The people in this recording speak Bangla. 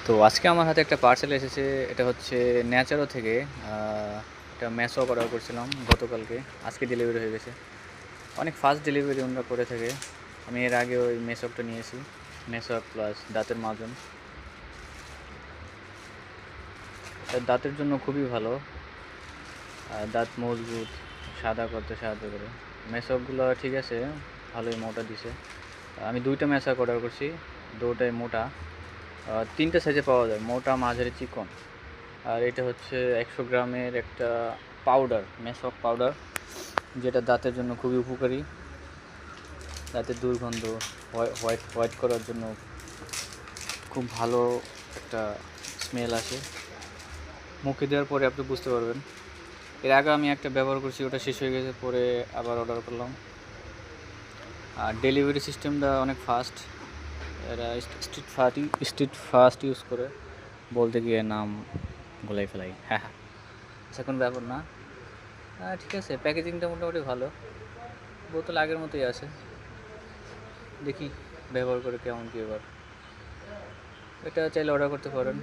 তো আজকে আমার হাতে একটা পার্সেল এসেছে। এটা হচ্ছে ন্যাচারো থেকে। এটা মেসোক অর্ডার করছিলাম গতকালকে। আজকে ডেলিভারি হয়ে গেছে। অনেক ফাস্ট ডেলিভারি ওনারা করে থাকে। আমি এর আগে ওই মেসোকটা নিয়েছি। মেসোক প্লাস দাঁতের মাজন। এটা দাঁতের জন্য খুবই ভালো। দাঁত মজবুত, সাদা করতে সাহায্য করে। মেসোকগুলো ঠিক আছে, ভালোই মোটা দিছে। আমি দুইটা মেসোক অর্ডার করছি, দুটোই মোটা। তিনটে সাইজে পাওয়া যায়, মোটা, মাঝারি, চিকন। আর এটা হচ্ছে 100 গ্রামের একটা পাউডার, মেসক পাউডার, যেটা দাঁতের জন্য খুবই উপকারী। দাঁতের দুর্গন্ধ হোয়াইট হোয়াইট করার জন্য খুব ভালো একটা স্মেল আসে। মুখে দেওয়ার পরে আপনি বুঝতে পারবেন। এর আগে আমি একটা ব্যবহার করছি, ওটা শেষ হয়ে গেছে, পরে আবার অর্ডার করলাম। আর ডেলিভারি সিস্টেমটা অনেক ফাস্ট। এরা স্ট্রিট ফাস্ট ইউজ করে, বলতে গিয়ে নাম গোলাই ফেলাই। হ্যাঁ হ্যাঁ, আচ্ছা কোনো ব্যাপার না। ঠিক আছে, প্যাকেজিংটা মোটামুটি ভালো। বোতল আগের মতোই আছে। দেখি ব্যবহার করে কেমন কী এবার। এটা চাইলে অর্ডার করতে পারেন।